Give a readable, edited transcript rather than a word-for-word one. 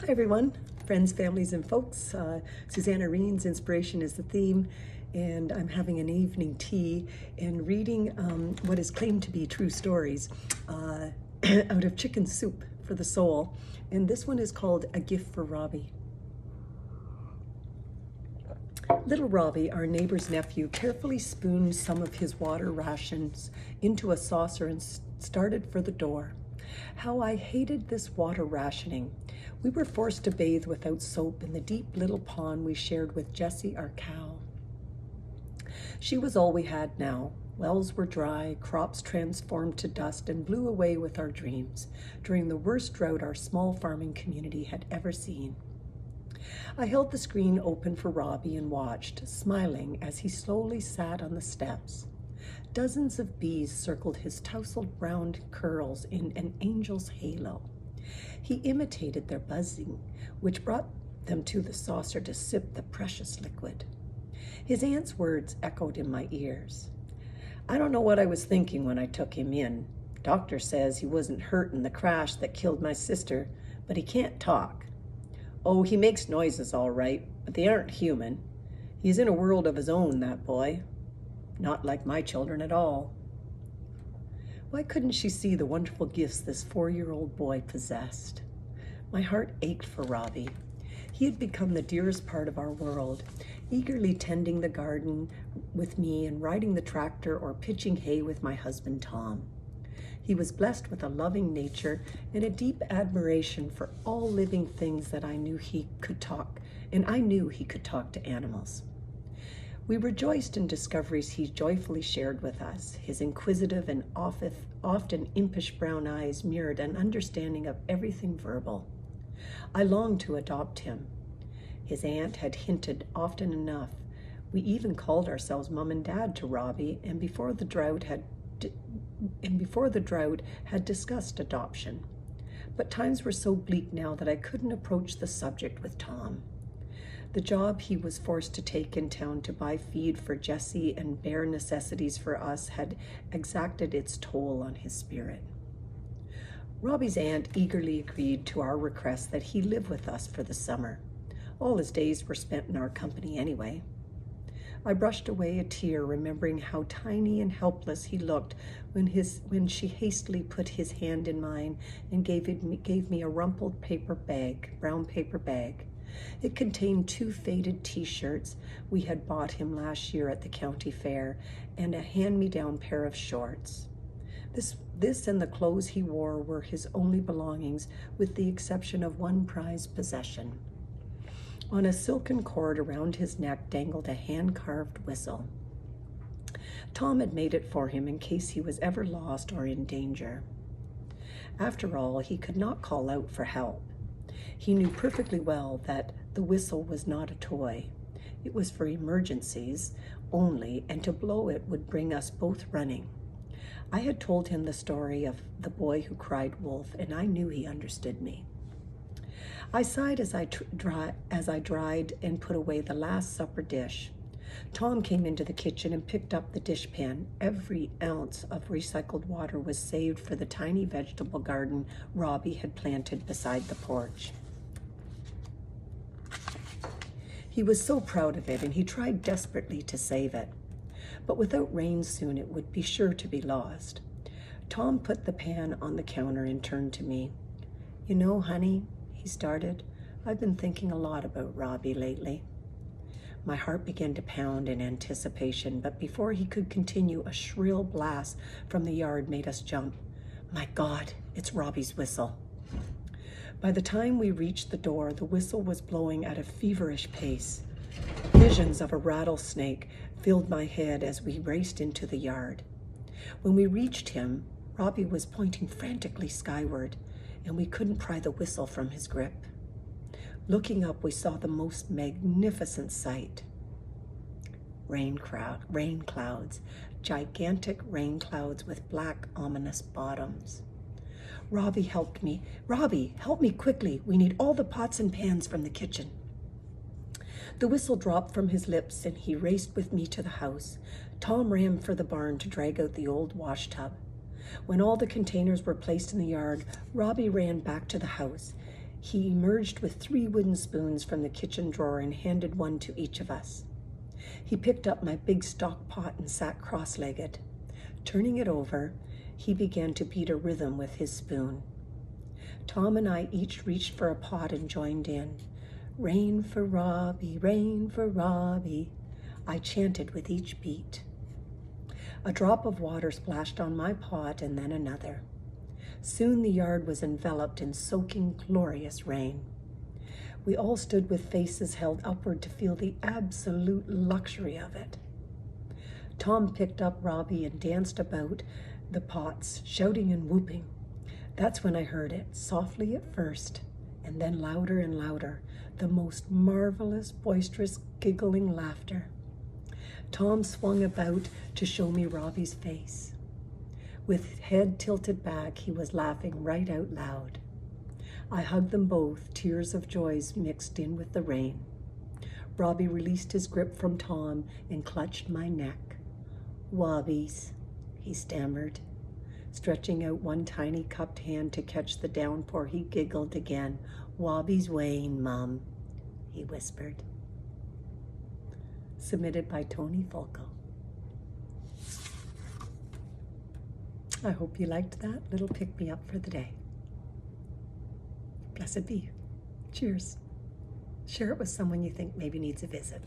Hi everyone, friends, families, and folks. Susanna Reen's Inspiration is the theme, and I'm having an evening tea and reading what is claimed to be true stories out of Chicken Soup for the Soul. And this one is called A Gift for Robbie. Little Robbie, our neighbor's nephew, carefully spooned some of his water rations into a saucer and started for the door. How I hated this water rationing. We were forced to bathe without soap in the deep little pond we shared with Jessie, our cow. She was all we had now. Wells were dry, crops transformed to dust, and blew away with our dreams during the worst drought our small farming community had ever seen. I held the screen open for Robbie and watched, smiling as he slowly sat on the steps. Dozens of bees circled his tousled brown curls in an angel's halo. He imitated their buzzing, which brought them to the saucer to sip the precious liquid. His aunt's words echoed in my ears. I don't know what I was thinking when I took him in. Doctor says he wasn't hurt in the crash that killed my sister, but he can't talk. Oh, he makes noises all right, but they aren't human. He's in a world of his own, that boy. Not like my children at all. Why couldn't she see the wonderful gifts this 4-year-old boy possessed? My heart ached for Robbie. He had become the dearest part of our world, eagerly tending the garden with me and riding the tractor or pitching hay with my husband Tom. He was blessed with a loving nature and a deep admiration for all living things that I knew he could talk, and I knew he could talk to animals. We rejoiced in discoveries he joyfully shared with us. His inquisitive and often impish brown eyes mirrored an understanding of everything verbal. I longed to adopt him. His aunt had hinted often enough. We even called ourselves Mom and Dad to Robbie, and before the drought had discussed adoption. But times were so bleak now that I couldn't approach the subject with Tom. The job he was forced to take in town to buy feed for Jessie and bare necessities for us had exacted its toll on his spirit. Robbie's aunt eagerly agreed to our request that he live with us for the summer. All his days were spent in our company anyway. I brushed away a tear, remembering how tiny and helpless he looked when she hastily put his hand in mine and gave me a rumpled brown paper bag. It contained 2 faded t-shirts we had bought him last year at the county fair and a hand-me-down pair of shorts. This and the clothes he wore were his only belongings, with the exception of one prized possession. On a silken cord around his neck dangled a hand-carved whistle. Tom had made it for him in case he was ever lost or in danger. After all, he could not call out for help. He knew perfectly well that the whistle was not a toy. It was for emergencies only, and to blow it would bring us both running. I had told him the story of the boy who cried wolf, and I knew he understood me. I sighed as I dried and put away the last supper dish. Tom came into the kitchen and picked up the dishpan. Every ounce of recycled water was saved for the tiny vegetable garden Robbie had planted beside the porch. He was so proud of it, and he tried desperately to save it. But without rain soon, it would be sure to be lost. Tom put the pan on the counter and turned to me. You know, honey, he started, I've been thinking a lot about Robbie lately. My heart began to pound in anticipation, but before he could continue, a shrill blast from the yard made us jump. My God, it's Robbie's whistle. By the time we reached the door, the whistle was blowing at a feverish pace. Visions of a rattlesnake filled my head as we raced into the yard. When we reached him, Robbie was pointing frantically skyward, and we couldn't pry the whistle from his grip. Looking up, we saw the most magnificent sight. Rain clouds, gigantic rain clouds with black, ominous bottoms. Robbie helped me. Robbie, help me quickly. We need all the pots and pans from the kitchen. The whistle dropped from his lips, and he raced with me to the house. Tom ran for the barn to drag out the old wash tub. When all the containers were placed in the yard, Robbie ran back to the house. He emerged with 3 wooden spoons from the kitchen drawer and handed one to each of us. He picked up my big stock pot and sat cross-legged. Turning it over, he began to beat a rhythm with his spoon. Tom and I each reached for a pot and joined in. Rain for Robbie, rain for Robbie, I chanted with each beat. A drop of water splashed on my pot and then another. Soon the yard was enveloped in soaking, glorious rain. We all stood with faces held upward to feel the absolute luxury of it. Tom picked up Robbie and danced about the pots, shouting and whooping. That's when I heard it, softly at first, and then louder and louder, the most marvelous, boisterous, giggling laughter. Tom swung about to show me Robbie's face. With head tilted back, he was laughing right out loud. I hugged them both, tears of joy mixed in with the rain. Robbie released his grip from Tom and clutched my neck. "Wobbies," he stammered. Stretching out one tiny cupped hand to catch the downpour, he giggled again. "Wobbies Wayne, Mum," he whispered. Submitted by Tony Folco. I hope you liked that little pick-me-up for the day. Blessed be. Cheers. Share it with someone you think maybe needs a visit.